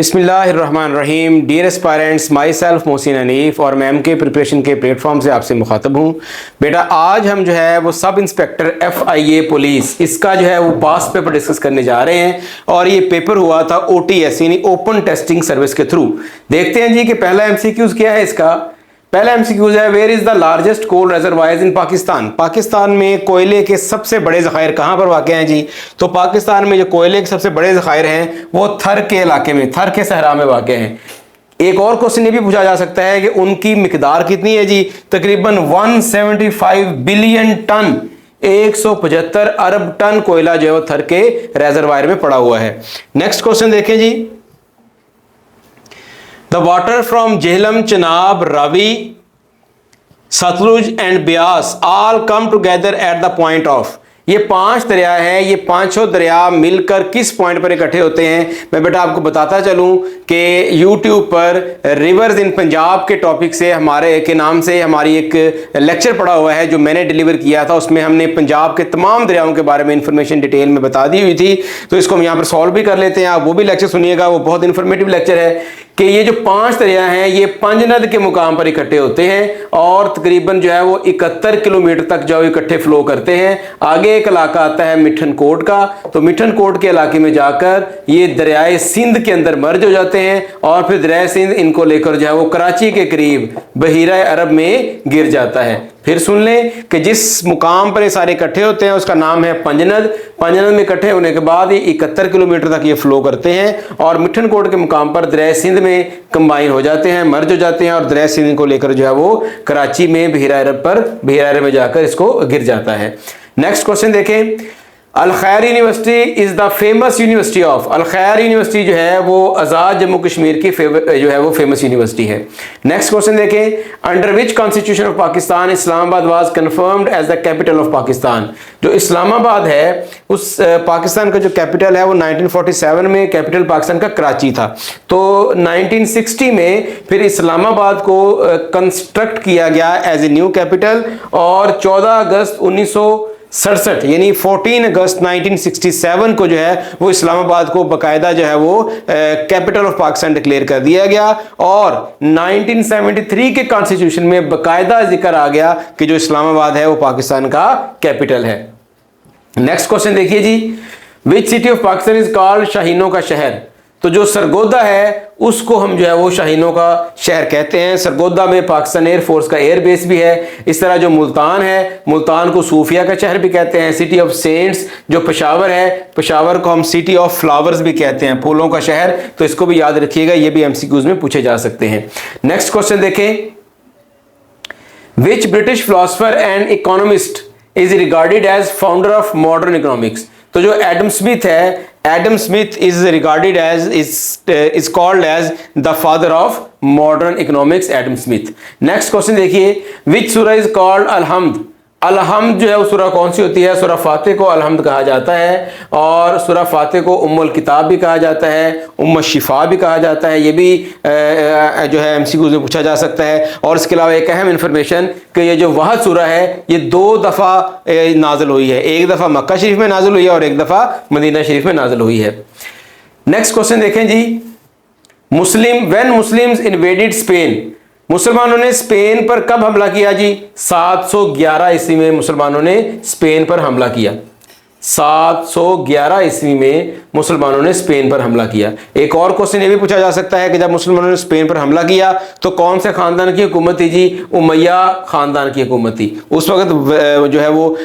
बिस्मिल्लाहिर्रहमानिर्रहीम। Dear aspirants, myself Mohsin Hanif और ma'am के प्रिपरेशन के प्लेटफॉर्म से आपसे मुखातब हूँ। बेटा आज हम जो है वो सब इंस्पेक्टर FIA पुलिस इसका जो है वो पास पेपर डिस्कस करने जा रहे हैं और ये पेपर हुआ था OTS यानी ओपन टेस्टिंग सर्विस के थ्रू। देखते हैं जी कि पहला MCQs क्या है इसका। पहला MCQs है, where is the largest coal reservoirs in Pakistan. Pakistan में कोयले के सबसे बड़े ज़खायर कहाँ पर वाक़ हैं जी? तो पाकिस्तान में जो कोयले के सबसे बड़े ज़खायर हैं वो थर के इलाके में, थर के सहरा में वाक़ हैं। एक और क्वेश्चन ये भी पूछा जा सकता है कि उनकी मिकदार कितनी है जी? तकरीबन 175 बिलियन टन, 175 अरब टन कोयला जो है थर के रिजर्वायर में पड़ा हुआ है। नेक्स्ट क्वेश्चन देखें जी। The water from Jhelum, Chenab, Ravi, Satluj and Beas all come together at the point of। ये 5 दरिया हैं, ये पांचों दरिया मिलकर किस पॉइंट पर इकट्ठे होते हैं? मैं बेटा आपको बताता चलूं कि YouTube पर रिवर्स इन पंजाब के टॉपिक से हमारे के नाम से हमारी एक लेक्चर पड़ा हुआ है जो मैंने डिलीवर किया था। उसमें हमने पंजाब के तमाम दरियाओं के बारे में इंफॉर्मेशन डिटेल में बता दी हुई थी, तो इसको हम यहाँ पर सॉल्व भी कर लेते हैं। आप वो भी लेक्चर सुनिएगा, वो बहुत इंफॉर्मेटिव लेक्चर है कि ये जो 5 दरिया हैं ये पंजनद के मुकाम पर इकट्ठे होते हैं और तकरीबन जो है वो 71 किलोमीटर तक जो इकट्ठे फ्लो करते हैं। आगे एक इलाका आता है मिठन कोट का, तो मिठन कोट के इलाके में जाकर ये दरियाए सिंध के अंदर मर्ज हो जाते हैं और फिर दरियाए सिंध इनको लेकर जो है वो कराची के करीब बहीरा अरब में गिर जाता है। फिर सुन लें कि जिस मुकाम पर ये सारे इकट्ठे होते हैं उसका नाम है पंजनद। पंजनद में इकट्ठे होने के बाद ये 71 किलोमीटर तक ये फ्लो करते हैं और मिठन कोट के मुकाम पर दरिया सिंध में कंबाइन हो जाते हैं, मर्ज हो जाते हैं और दरिया सिंध को लेकर जो है वो कराची में बहीरा अरब में जाकर इसको गिर जाता है। नेक्स्ट क्वेश्चन देखें। Al Khair university is the famous university of. Al Khair university जो है वो आज़ाद जम्मू कश्मीर की जो है वो फेमस यूनिवर्सिटी है। नेक्स्ट क्वेश्चन देखें। Under which constitution of Pakistan Islamabad was confirmed as the capital of Pakistan. जो इस्लामाबाद है उस पाकिस्तान का जो कैपिटल है वो 1947 में कैपिटल पाकिस्तान का कराची था। तो 1960 में फिर इस्लामाबाद को कंस्ट्रक्ट किया गया एज ए न्यू कैपिटल और 14 अगस्त 1967 यानी 14 अगस्त 1967 को जो है वो इस्लामाबाद को बाकायदा जो है वो कैपिटल ऑफ पाकिस्तान डिक्लेयर कर दिया गया और 1973 के कॉन्स्टिट्यूशन में बाकायदा जिक्र आ गया कि जो इस्लामाबाद है वो पाकिस्तान का कैपिटल है। नेक्स्ट क्वेश्चन देखिए जी। Which city of Pakistan is called शाहीनों का शहर। तो जो सरगोदा है उसको हम जो है वो शाहीनों का शहर कहते हैं। सरगोदा में पाकिस्तान एयरफोर्स का एयरबेस भी है। इस तरह जो मुल्तान है, मुल्तान को सूफिया का शहर भी कहते हैं। सिटी ऑफ सेंट्स जो पेशावर है, पेशावर को हम सिटी ऑफ फ्लावर्स भी कहते हैं, फूलों का शहर। तो इसको भी याद रखिएगा, ये भी MCQs में पूछे जा सकते हैं। नेक्स्ट क्वेश्चन देखें। Which British philosopher and economist is regarded as founder of modern economics. तो जो एडम स्मिथ है, Adam Smith is regarded as is called as the father of modern economics, Adam Smith. Next question देखिए। Which सूरा is called अलहम्द। अलहम्द जो है वो सूरा कौन सी होती है? सूरा फातिह को अलहम्द कहा जाता है और सूरा फातिह को उम्मुल किताब भी कहा जाता है, उम्मुल शिफा भी कहा जाता है। ये भी जो है MCQs में पूछा जा सकता है। और इसके अलावा एक अहम इंफॉर्मेशन कि ये जो वहद सूरा है ये 2 दफ़ा नाजिल हुई है। एक दफ़ा मक्का शरीफ में नाजिल हुई है और एक दफ़ा मदीना शरीफ में नाजिल हुई है। नेक्स्ट क्वेश्चन देखें जी। When Muslims invaded Spain. मुसलमानों ने स्पेन पर कब हमला किया जी? 711 ईस्वी में मुसलमानों ने स्पेन पर हमला किया। 711 ईस्वी में मुसलमानों ने स्पेन पर हमला किया। एक और क्वेश्चन ये भी पूछा जा सकता है कि जब मुसलमानों ने स्पेन पर हमला किया तो कौन से खानदान की हुकूमत थी जी? उमैया खानदान की हुकूमत थी। उस वक्त जो है वो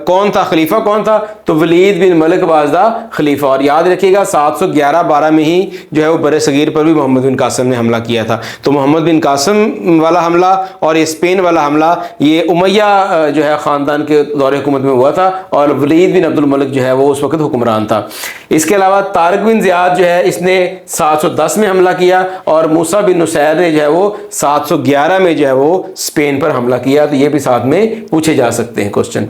कौन था, खलीफा कौन था? तो वलीद बिन मलिक वाज द खलीफा। और याद रखिएगा 711-12 में ही जो है वो बरे सगीर पर भी मोहम्मद बिन कासिम ने हमला किया था। तो मोहम्मद बिन कासिम वाला हमला और ये स्पेन वाला हमला ये उमैया जो है खानदान के दौरे हुकूमत में हुआ था और वलीद बिन अब्दुल मलिक जो है वो उस वक्त हुक्मरान था। इसके अलावा तारिक बिन ज़ियाद जो है इसने 710 में हमला किया और मूसा बिन नुसैर ने जो है वो 711 में जो है वो स्पेन पर हमला किया। तो ये भी साथ में पूछे जा सकते हैं क्वेश्चन।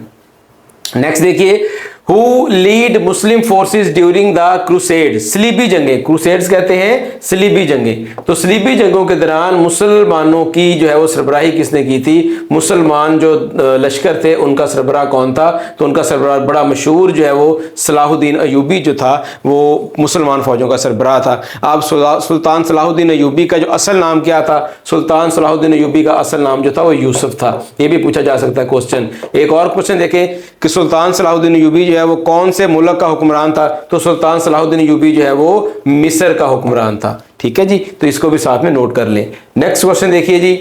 नेक्स्ट देखिए। Who lead Muslim forces during the crusade, सलीबी जंगें, क्रूसेड्स कहते हैं सलीबी जंगें। तो सलीबी जंगों के दौरान मुसलमानों की जो है वो सरबराही किसने की थी? मुसलमान जो लश्कर थे उनका सरबराह कौन था? तो उनका सरबराह बड़ा मशहूर जो है वो सलाहुद्दीन अयूबी जो था वो मुसलमान फौजों का सरबराह था। अब सुल्तान सलाहुद्दीन अयूबी का जो असल नाम क्या था? सुल्तान सलाहुद्दीन अयूबी का असल नाम जो था वो यूसुफ था। ये भी पूछा जा सकता है क्वेश्चन। एक और क्वेश्चन देखें कि सुल्तान सलाहुद्दीन अयूबी जो है वो कौन से मुल्क का हुक्मरान था? तो सुल्तान सलाहुद्दीन अयूबी जो है वो मिस्र का हुक्मरान था। ठीक है जी, तो इसको भी साथ में नोट कर लें। नेक्स्ट क्वेश्चन देखिए जी,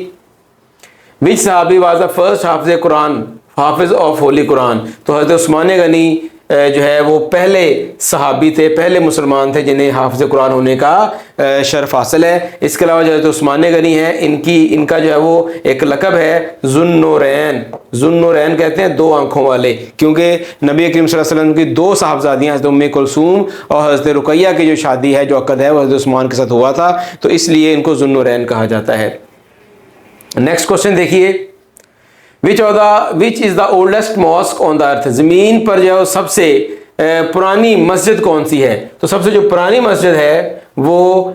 विच सहाबी was the first Hafiz Quran, Hafiz of Holi Quran? तो हजरत उस्मान गनी जो है वो पहले सहाबी थे, पहले मुसलमान थे जिन्हें हाफिज कुरान होने का शर्फ हासिल है। इसके अलावा जो उस्मान गनी है इनका जो है वो एक लकब है जुन्नूरैन, जुन्नूरैन कहते हैं दो आंखों वाले, क्योंकि नबी करीम सल्लल्लाहु अलैहि वसल्लम की दो साहबजादियां हज़रत उम्मे कुलसूम और हज़रत रुकैया की जो शादी है, जो अक़द है, वो हज़रत उस्मान के साथ हुआ था, तो इसलिए इनको जुन्नूरैन कहा जाता है। नेक्स्ट क्वेश्चन देखिए, which is the oldest mosque on the earth? ज़मीन पर जो सबसे पुरानी मस्जिद कौन सी है? तो सबसे जो पुरानी मस्जिद है वो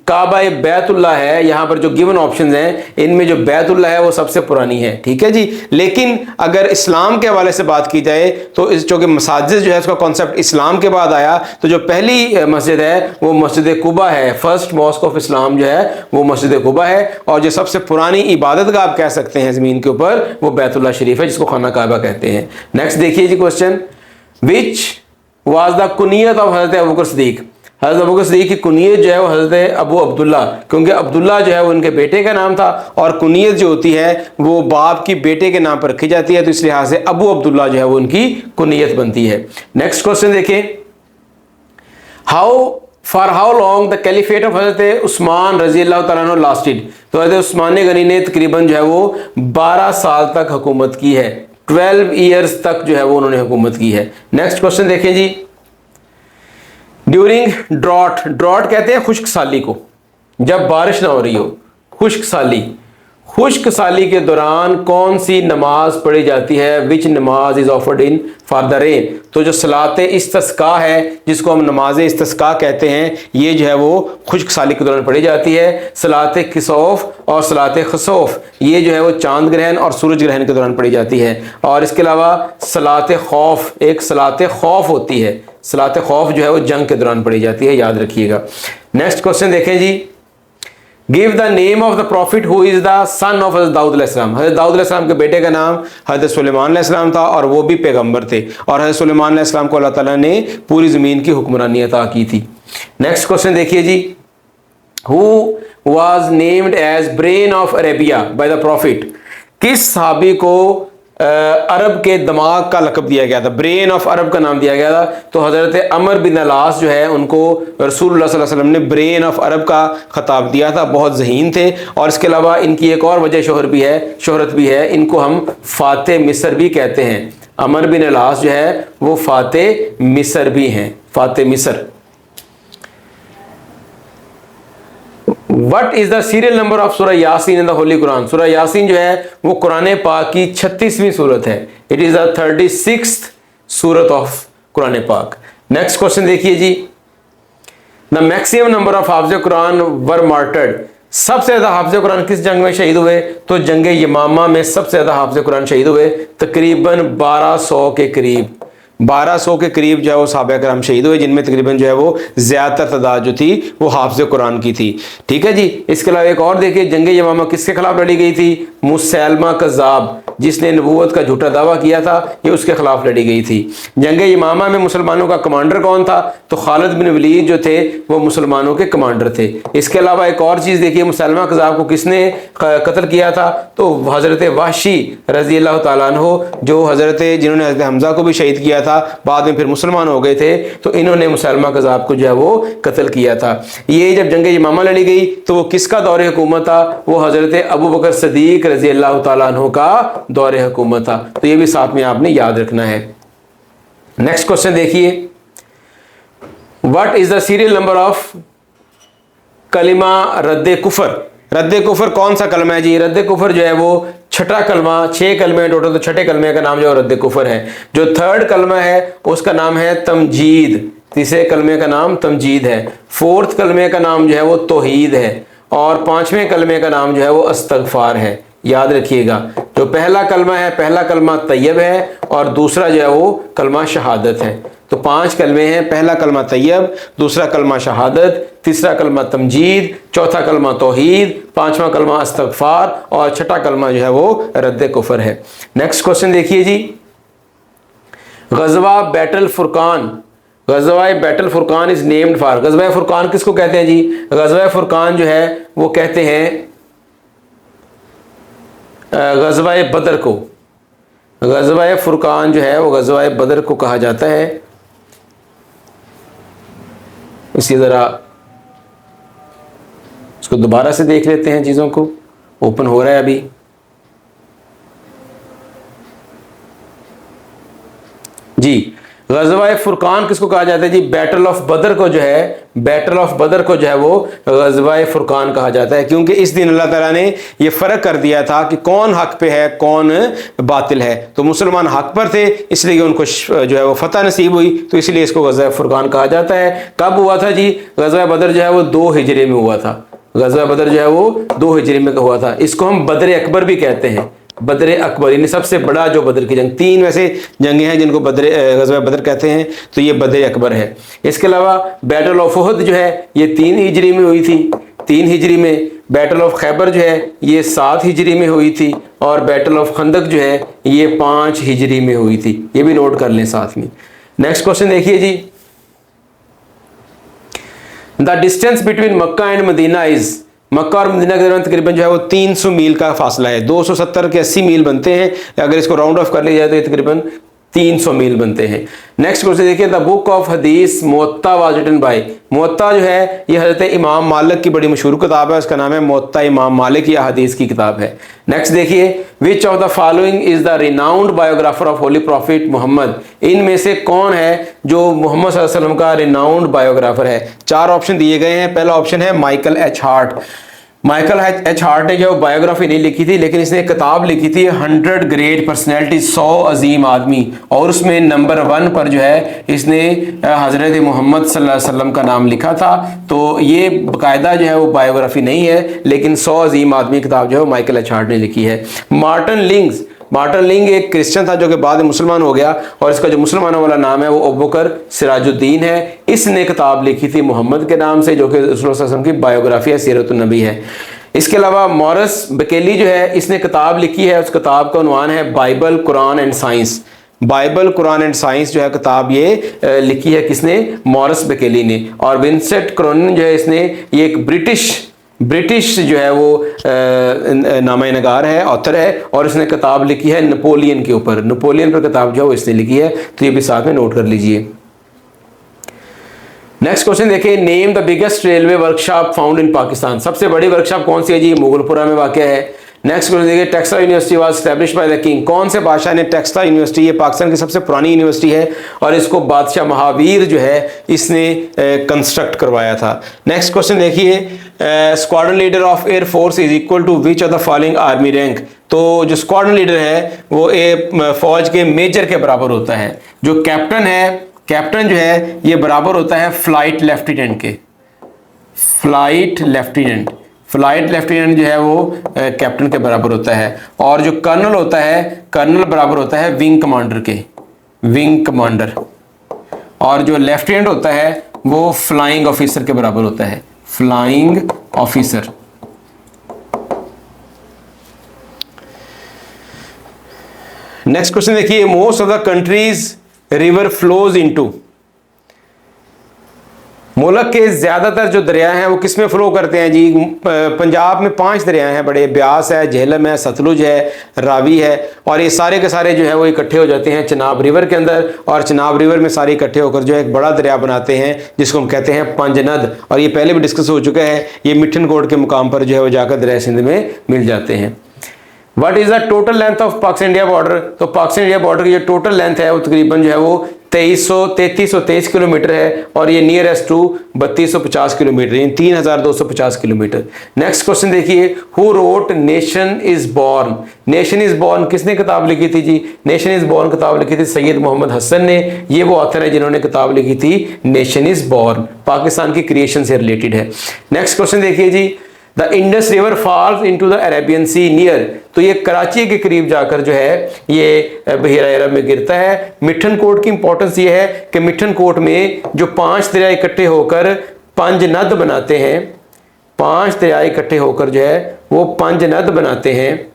काबा बैतुल्लाह है। यहाँ पर जो गिवन ऑप्शंस हैं इनमें जो बैतुल्लाह है वो सबसे पुरानी है। ठीक है जी, लेकिन अगर इस्लाम के हवाले से बात की जाए तो इस चूँकि मसाजिद जो है उसका कॉन्सेप्ट इस्लाम के बाद आया, तो जो पहली मस्जिद है वो मस्जिद कुबा है। फर्स्ट मॉस्क ऑफ इस्लाम जो है वो मस्जिद कुबा है, और जो सबसे पुरानी इबादत गाह आप कह सकते हैं ज़मीन के ऊपर वो बैतुल्लाह शरीफ है, जिसको खाना काबा कहते हैं। नेक्स्ट देखिए जी क्वेश्चन, विच वाज द कुनियत ऑफ हज़रत अबू बकर सिद्दीक? हज़रत अबू बकर सिद्दीक की कुनियत जो है वो हज़रत अबू अब्दुल्ला, क्योंकि अब्दुल्ला जो है वो उनके बेटे का नाम था, और कुनियत जो होती है वो बाप की बेटे के नाम पर रखी जाती है, तो इस लिहाज से अबू अब्दुल्ला जो है वो उनकी कुनियत बनती है। नेक्स्ट क्वेश्चन देखें, for how long the caliphate of हज़रत उस्मान रज़ी अल्लाह तआला अन्हु लास्टेड? तो हज़रत उस्मान गनी ने तकरीबन जो है वो 12 साल तक हुकूमत की है, 12 ईयर्स तक जो है वो उन्होंने हुकूमत की है। नेक्स्ट क्वेश्चन देखें जी, ड्यूरिंग ड्रॉट, ड्रॉट कहते हैं खुश्क साली को, जब बारिश ना हो रही हो, खुश्क साली। खुश्क साली के दौरान कौन सी नमाज पढ़ी जाती है? विच नमाज is offered in for the rain? तो जो सलात इस्तिस्का है, जिसको हम नमाज इस्तिस्का कहते हैं, ये जो है वो खुश्क साली के दौरान पढ़ी जाती है। सलात किसौफ और सलात खसौफ ये जो है वो चांद ग्रहण और सूरज ग्रहण के दौरान पढ़ी जाती है। और इसके अलावा सलात खौफ, एक सलात खौफ होती है, सलात खौफ जो है वो जंग के दौरान पढ़ी जाती है, याद रखिएगा। नेक्स्ट क्वेश्चन देखें जी, give the name of the prophet who is the son of Hazrat Dawood अलैहिस्सलाम? हज़रत दाऊद अलैहिस्सलाम के बेटे का नाम हज़रत सुलेमान अलैहिस्सलाम था, और वो भी पैगंबर थे, और हज़रत सुलेमान अलैहिस्सलाम को अल्लाह ताला ने पूरी ज़मीन की हुक्मरानी अता की थी। नेक्स्ट क्वेश्चन देखिए जी, who was named as brain of Arabia by the prophet? किस सहाबी को अरब के दिमाग का लक़ब दिया गया था, ब्रेन ऑफ अरब का नाम दिया गया था? तो हज़रत अमर बिन अलास जो है उनको रसूलुल्लाह सल्लल्लाहु अलैहि वसल्लम ने ब्रेन ऑफ अरब का खिताब दिया था, बहुत ज़हीन थे। और इसके अलावा इनकी एक और वजह शोहरत भी है, इनको हम फ़ाते मिस्र भी कहते हैं। अमर बिन अलास जो है वो फ़ाते मिस्र भी हैं, फ़ाते मिस्र। What is the serial number of सूरह यासीन इन द होली कुरान? सूरह यासीन जो है वो कुरान पाक की 36वीं सूरत है। इट इज द 36th सूरत ऑफ कुरान पाक। नेक्स्ट क्वेश्चन देखिए जी, द मैक्सिमम नंबर ऑफ हाफिज कुरान वर मार्टर्ड? सबसे ज्यादा हाफिज कुरान किस जंग में शहीद हुए? तो जंग यमामा में सबसे ज्यादा हाफिज कुरान शहीद हुए, तकरीबन 1200 के करीब, 1200 के करीब जो है वो सहाबा करम शहीद हुए, जिनमें तकरीबन जो है वो ज़्यादातर तादाद जो थी वो हाफिज कुरान की थी। ठीक है जी, इसके अलावा एक और देखिए, जंग यमामा किसके खिलाफ लड़ी गई थी? मुसैलमा कज़्ज़ाब, जिसने नबूवत का झूठा दावा किया था, ये उसके खिलाफ लड़ी गई थी। जंग यमामा में मुसलमानों का कमांडर कौन था? तो खालिद बिन वलीद जो थे वो मुसलमानों के कमांडर थे। इसके अलावा एक और चीज़ देखिए, मुसैलमा कज़्ज़ाब को किसने कत्ल किया था? तो हज़रत वाशी रज़ी अल्लाह तआला अन्हु, जो जिन्होंने हज़रत हमज़ा को भी शहीद किया था, बाद में फिर मुसलमान हो गए थे, तो इन्होंने मुसैलमा कज़्ज़ाब को जो है वो कत्ल किया था। ये जब जंग यमामा लड़ी गई तो वो किसका दौरे हुकूमत था? वो हज़रत अबू बकर सिद्दीक रज़ी अल्लाह तआला अन्हु का दौरे हुकूमत था। तो ये भी साथ में आपने याद रखना है। नेक्स्ट क्वेश्चन देखिए, what is the serial number of कलिमा रद्द कुफर? रद्द कुफर कौन सा कलमा है जी? रद्द कुफर जो है वो छठा कलमा, 6 कलमे हैं टोटल, तो छठे कलमे का नाम जो है रद्द कुफर है। जो थर्ड कलमा है उसका नाम है तमजीद, तीसरे कलमे का नाम तमजीद है। फोर्थ कलमे का नाम जो है वो तौहीद है, और 5वें कलमे का नाम जो है वो अस्तगफार है। याद रखिएगा, जो पहला कलमा है, पहला कलमा तैयब है और दूसरा जो है वो कलमा शहादत है। तो 5 कलमे हैं, पहला कलमा तैयब, दूसरा कलमा शहादत, तीसरा कलमा तमजीद, चौथा कलमा तौहीद, 5वां कलमा अस्तगफार और छठा कलमा जो है वो रद्द कुफर है। नेक्स्ट क्वेश्चन देखिए जी, गज़वा बैटल फुरकान, गज़वा battle Furqan is named for, गज़वा फुरकान किसको कहते हैं जी? गज़वा फुरकान जो है वो कहते हैं गज़वा बदर को। गज़वा फुरकान जो है वो गज़वा बदर को कहा जाता है। इसी ज़रा इसको दोबारा से देख लेते हैं, चीज़ों को ओपन हो रहा है अभी। जी, गज़वा फुरकान किसको कहा जाता है जी? बैटल ऑफ बदर को जो है, बैटल ऑफ बदर को जो है वो गज़वा फुरकान कहा जाता है, क्योंकि इस दिन अल्लाह ताला ने ये फ़र्क कर दिया था कि कौन हक पे है, कौन बातिल है। तो मुसलमान हक पर थे, इसलिए उनको जो है वो फतह नसीब हुई, तो इसलिए इसको गज़वा फुरकान कहा जाता है। कब हुआ था जी? गज़वा बदर जो है वो 2 हिजरी में हुआ था। गज़वा बदर जो है वो 2 हिजरी में हुआ था। इसको हम बदर अकबर भी कहते हैं, बदर अकबर, यानी सबसे बड़ा जो बदर की जंग, 3 वैसे जंगें हैं जिनको गज़वा बदर कहते हैं, तो ये बदर अकबर है। इसके अलावा बैटल ऑफ उहद जो है ये 3 हिजरी में हुई थी, 3 हिजरी में। बैटल ऑफ खैबर जो है ये 7 हिजरी में हुई थी, और बैटल ऑफ खंदक जो है ये 5 हिजरी में हुई थी। ये भी नोट कर लें साथ में। नेक्स्ट क्वेश्चन देखिए जी, the distance between Mecca and Medina is, Mecca और मदीना के दरमियान तकरीबन जो है वो 300 मील का फासला है। 270 के 80 मील बनते हैं, अगर इसको राउंड ऑफ कर लिया जाए तो ये तकरीबन 300 मील बनते हैं। नेक्स्ट क्वेश्चन देखिए, द बुक ऑफ हदीस मुअत्ता वाज रिटन बाय, मुअत्ता जो है ये हज़रत इमाम मालिक की बड़ी मशहूर किताब है, उसका नाम है मुअत्ता इमाम मालिक, या हदीस की किताब है। नेक्स्ट देखिए, which of the following is the renowned biographer of holy prophet Muhammad, इनमें से कौन है जो मोहम्मद सल्लल्लाहु अलैहि वसल्लम का रिनाउंड बायोग्राफर है? 4 ऑप्शन दिए गए हैं। पहला ऑप्शन है Michael H heart. Michael H heart ने जो बायोग्राफी नहीं लिखी थी, लेकिन इसने एक किताब लिखी थी 100 ग्रेट पर्सनैलिटी, 100 अजीम आदमी, और उसमें नंबर 1 पर जो है इसने हज़रत मोहम्मद सल्लल्लाहु अलैहि वसल्लम का नाम लिखा था। तो ये बाकायदा जो है वो बायोग्राफी नहीं है, लेकिन 100 अजीम आदमी किताब जो है माइकल एच हार्ट ने लिखी है। मार्टिन लिंग्स, मार्टिन लिंग एक क्रिश्चियन था जो कि बाद में मुसलमान हो गया, और इसका जो मुसलमानों वाला नाम है वो अबू बकर सिराजुद्दीन है। इसने किताब लिखी थी मोहम्मद के नाम से, जो कि रसूलुल्लाह सल्लल्लाहु अलैहि वसल्लम की बायोग्राफी है, सीरतुन नबी है। इसके अलावा मॉरिस बकेली जो है इसने किताब लिखी है, उस किताब का उन्वान है Bible Quran and science. Bible Quran and science जो है किताब ये लिखी है किसने? मॉरिस बकेली ने। और विंसेंट क्रॉनिन जो है इसने ये एक ब्रिटिश जो है वो नामा नगार है, ऑथर है, और इसने किताब लिखी है नेपोलियन के ऊपर, नेपोलियन पर किताब जो है वो इसने लिखी है। तो ये भी साथ में नोट कर लीजिए। नेक्स्ट क्वेश्चन देखिए, name the biggest railway workshop found in Pakistan, सबसे बड़ी वर्कशॉप कौन सी है जी? मुगलपुरा में वाक़ है। नेक्स्ट क्वेश्चन देखिए, Taxila university was established by the king, कौन से बादशाह ने टेक्सला यूनिवर्सिटी, ये पाकिस्तान की सबसे पुरानी यूनिवर्सिटी है, और इसको बादशाह महावीर जो है इसने कंस्ट्रक्ट करवाया था। नेक्स्ट क्वेश्चन देखिए, squadron leader of air force is equal to which of the following army rank, तो जो स्क्वाड्रन लीडर है वो फौज के मेजर के बराबर होता है। जो कैप्टन है, कैप्टन जो है ये बराबर होता है फ्लाइट लेफ्टिनेंट के, फ्लाइट लेफ्टिनेंट जो है वो कैप्टन के बराबर होता है। और जो कर्नल होता है, कर्नल बराबर होता है विंग कमांडर के, विंग कमांडर। और जो लेफ्टिनेंट होता है वो फ्लाइंग ऑफिसर के बराबर होता है, फ्लाइंग ऑफिसर। नेक्स्ट क्वेश्चन देखिए, most of the countries river flows into, मुल्क के ज्यादातर जो दरिया हैं वो किस में फ्लो करते हैं जी? पंजाब में 5 दरिया हैं बड़े, ब्यास है, झेलम है, सतलुज है, रावी है, और ये सारे के सारे जो है वो इकट्ठे हो जाते हैं चनाब रिवर के अंदर, और चनाब रिवर में सारे इकट्ठे होकर जो है एक बड़ा दरिया बनाते हैं जिसको हम कहते हैं पंजनद। और ये पहले भी डिस्कस हो चुका है, ये मिठन कोट के मुकाम पर जो है वो जाकर दरिया सिंध में मिल जाते हैं। What is the total length of Pakistan India border, तो पाकिस्तान इंडिया बॉर्डर की जो टोटल लेंथ है वो तकरीबन जो है वो 3323 किलोमीटर है और ये नियरेस्ट टू 3250 किलोमीटर, यानी 3250 किलोमीटर। नेक्स्ट क्वेश्चन देखिए, who wrote nation is born. Nation is born किसने किताब लिखी थी जी? नेशन इज बॉर्न किताब लिखी थी सैयद मोहम्मद हसन ने। ये वो ऑथर है जिन्होंने किताब लिखी थी नेशन इज बॉर्न, पाकिस्तान की क्रिएशन से रिलेटेड है। नेक्स्ट क्वेश्चन देखिए जी, the Indus river falls into the Arabian sea near. तो ये कराची के करीब जाकर जो है ये बहिरा अरब में गिरता है। मिठन कोट की इंपॉर्टेंस ये है कि मिठन कोट में जो 5 दरिया इकट्ठे होकर पंजनद बनाते हैं, 5 दरिया इकट्ठे होकर जो है वो पंजनद बनाते हैं।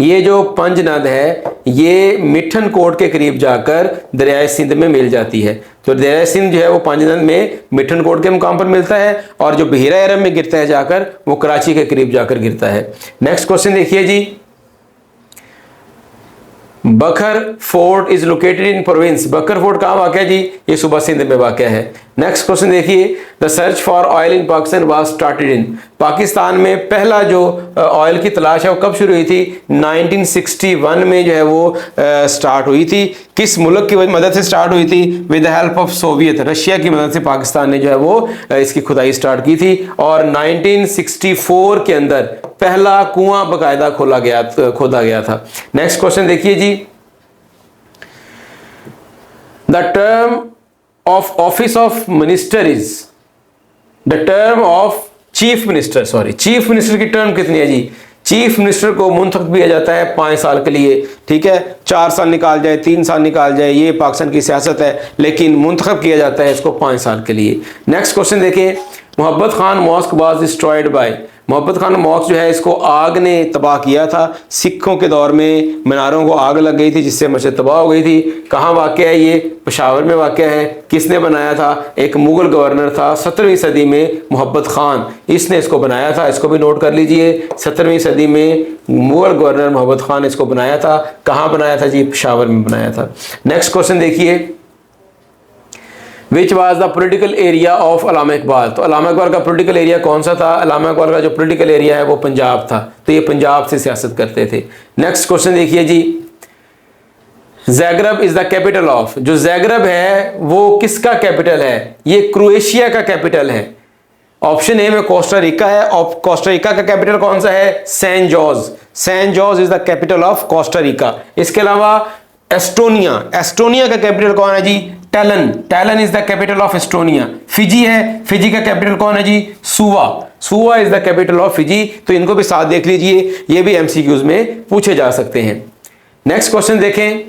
ये जो पंजनद है ये मिठन कोट के करीब जाकर दरियाए सिंध में मिल जाती है। तो दरियाए सिंध जो है वो पंजनद में मिठन कोट के मुकाम पर मिलता है और जो बहिरा अरब में गिरता है जाकर वो कराची के करीब जाकर गिरता है। नेक्स्ट क्वेश्चन देखिए जी, बखर fort is located in province. बखर फोर्ट कहाँ वाक़ है जी? ये सूबा सिंध में वाक़ है। नेक्स्ट क्वेश्चन देखिए, the search for oil in Pakistan was started in. Pakistan में पहला जो ऑयल की तलाश है वो कब शुरू हुई थी? 1961 में जो है वो स्टार्ट हुई थी। किस मुल्क की मदद से स्टार्ट हुई थी? With the help of Soviet, Russia की मदद से पाकिस्तान ने जो है वो इसकी खुदाई स्टार्ट की थी और 1964 के अंदर पहला कुआं बाकायदा खोदा गया था। नेक्स्ट क्वेश्चन देखिए जी, the term of office of minister is, the term of chief minister, chief minister की टर्म कितनी है जी? चीफ मिनिस्टर को मुंतखब किया जाता है 5 साल के लिए, ठीक है। 4 साल निकाल जाए, 3 साल निकाल जाए, ये पाकिस्तान की सियासत है, लेकिन मुंतखब किया जाता है इसको 5 साल के लिए। नेक्स्ट क्वेश्चन देखें, Mohabbat Khan mosque was destroyed by. Mohabbat Khan mask जो है इसको आग ने तबाह किया था। सिखों के दौर में मीनारों को आग लग गई थी जिससे मस्जिद तबाह हो गई थी। कहाँ वाक़या है ये? पेशावर में वाक़या है। किसने बनाया था? एक मुगल गवर्नर था 17वीं सदी में मोहब्बत खान, इसने इसको बनाया था। इसको भी नोट कर लीजिए, 17वीं सदी में मुगल गवर्नर मोहब्बत खान इसको बनाया था। कहाँ बनाया था जी? पेशावर में बनाया था। नेक्स्ट क्वेश्चन देखिए, which was the political area of Allama Iqbal. तो अल्लामा इकबाल का पोलिटिकल एरिया कौन सा था? अल्लामा इकबाल का जो पोलिटिकल एरिया है वो पंजाब था, तो ये पंजाब से सियासत करते थे। नेक्स्ट क्वेश्चन देखिए जी, ज़ैग्रेब इज द कैपिटल ऑफ। जो ज़ैग्रेब है वो किसका कैपिटल है? ये क्रोएशिया का कैपिटल है। ऑप्शन ए में कोस्टा रिका है और कोस्टा रिका का कैपिटल कौन सा है? San George. San George is the capital of Costa Rica. इसके अलावा एस्टोनिया, एस्टोनिया का कैपिटल कौन है जी? Tallinn. Tallinn is the capital of Estonia. Fiji है, फिजी का कैपिटल कौन है जी? Suva. Suva is the capital of Fiji. तो इनको भी साथ देख लीजिए, ये भी एमसीक्यूज में पूछे जा सकते हैं। नेक्स्ट क्वेश्चन देखें,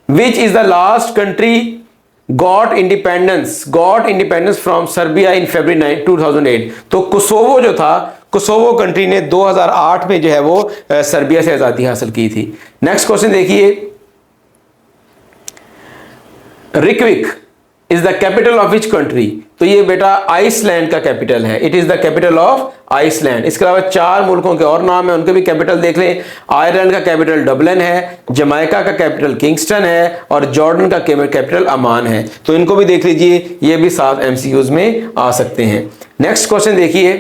which is the last country got independence from Serbia in February 2008। तो कोसोवो जो था, कोसोवो कंट्री ने 2008 में जो है वो सर्बिया से आजादी हासिल की थी। नेक्स्ट क्वेश्चन देखिए, Reykjavik is the capital of which country. तो ये बेटा आइसलैंड का कैपिटल है। It is the capital of Iceland. इसके अलावा 4 मुल्कों के और नाम है, उनके भी कैपिटल देख लें। आयरलैंड का कैपिटल डबलिन है, जमाइका का कैपिटल किंगस्टन है और जॉर्डन का कैपिटल अमान है। तो इनको भी देख लीजिए, ये भी साथ एमसीक्यूज में आ सकते हैं। नेक्स्ट क्वेश्चन देखिए,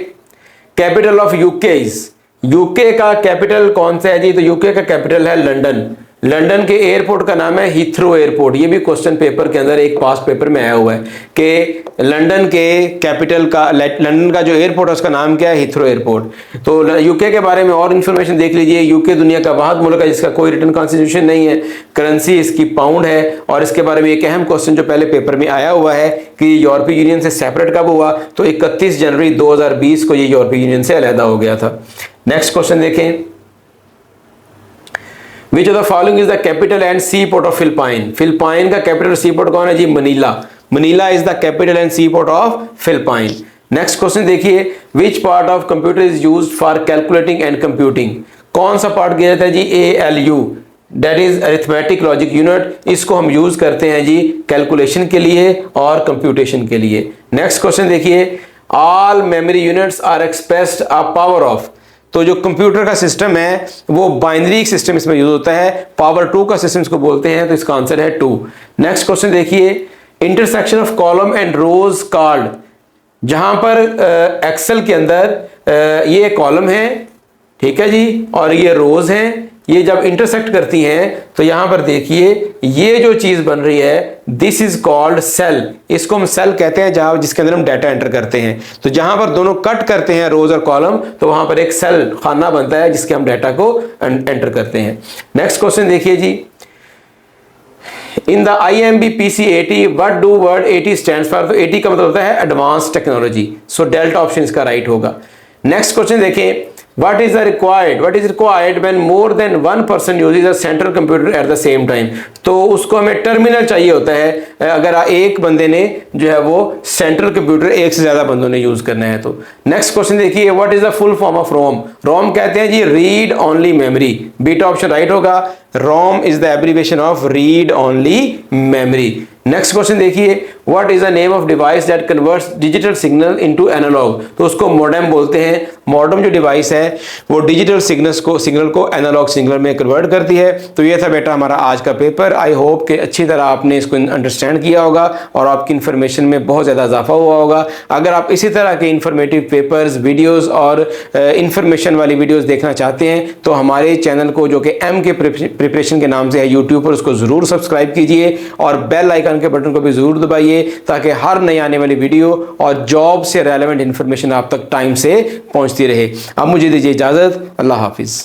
capital of UK is. UK का कैपिटल कौन सा है जी? तो यूके का कैपिटल है लंदन। लंदन के एयरपोर्ट का नाम है हीथ्रो एयरपोर्ट। ये भी क्वेश्चन पेपर के अंदर एक पास्ट पेपर में आया हुआ है कि लंदन के कैपिटल का, लंदन का जो एयरपोर्ट है उसका नाम क्या है? Heathrow airport. तो यूके के बारे में और इन्फॉर्मेशन देख लीजिए। यूके दुनिया का वाहिद मुल्क है जिसका कोई रिटन कॉन्स्टिट्यूशन नहीं है। करेंसी इसकी पाउंड है और इसके बारे में एक अहम क्वेश्चन जो पहले पेपर में आया हुआ है कि यूरोपीय यूनियन से सेपरेट कब हुआ? तो 31 जनवरी 2020 को ये यूरोपीय यूनियन से अलहदा हो गया था। नेक्स्ट क्वेश्चन देखें, Which of the following is the capital and seaport of Philippines? Philippine का कैपिटल सीपोर्ट कौन है जी? Manila. Manila is the capital and seaport of Philippine. Next question देखिए, which part of computer is used for calculating and computing. कौन सा part किया जाता है जी? ALU, that is arithmetic logic unit. इसको हम यूज करते हैं जी कैलकुलेशन के लिए और कंप्यूटेशन के लिए। नेक्स्ट क्वेश्चन देखिए, all memory units are expressed a power of. तो जो कंप्यूटर का सिस्टम है वो बाइनरी सिस्टम इसमें यूज होता है, पावर 2 का सिस्टम इसको बोलते हैं, तो इसका आंसर है 2। नेक्स्ट क्वेश्चन देखिए, intersection of column and rows called. जहां पर एक्सेल के अंदर ये कॉलम है, ठीक है जी, और ये रोज हैं, ये जब इंटरसेक्ट करती हैं तो यहां पर देखिए ये जो चीज बन रही है दिस इज कॉल्ड सेल। इसको हम सेल कहते हैं जहां जिसके अंदर हम डाटा एंटर करते हैं। तो जहां पर दोनों कट करते हैं रोज और कॉलम तो वहां पर एक सेल खाना बनता है जिसके हम डाटा को एंटर करते हैं। नेक्स्ट क्वेश्चन देखिए जी, in the IMB PC 80 what do word 80 stands for? तो 80 का मतलब होता है advance technology. So delta option इसका राइट होगा। नेक्स्ट क्वेश्चन देखिए, what is required when more than one person uses a central computer at the same time? तो उसको हमें टर्मिनल चाहिए होता है अगर एक बंदे ने जो है वो सेंट्रल कंप्यूटर एक से ज्यादा बंदों ने यूज करना है। तो नेक्स्ट क्वेश्चन देखिए, what is the full form of ROM? ROM कहते हैं जी read only memory. Beta option right होगा। ROM is the abbreviation of read only memory. Next question देखिए, what is the name of device that converts digital signal into analog? तो उसको modem बोलते हैं। Modem जो डिवाइस है वो digital signal को एनालॉग सिग्नल में कन्वर्ट करती है। तो ये था बेटा हमारा आज का पेपर। आई होप कि अच्छी तरह आपने इसको अंडरस्टैंड किया होगा और आपकी इन्फॉर्मेशन में बहुत ज़्यादा इजाफा हुआ होगा। अगर आप इसी तरह के इन्फॉर्मेटिव पेपर्स, वीडियोस और इन्फॉर्मेशन वाली वीडियोस देखना चाहते हैं तो हमारे चैनल को जो कि एम के प्रिपरेशन के नाम से है यूट्यूब पर, उसको ज़रूर सब्सक्राइब कीजिए और बेल आइकन के बटन को भी ज़रूर दबाइए ताकि हर नई आने वाली वीडियो और जॉब से रेलेवेंट इन्फॉर्मेशन आप तक टाइम से पहुंचती रहे। अब मुझे दीजिए इजाज़त। अल्लाह हाफिज़।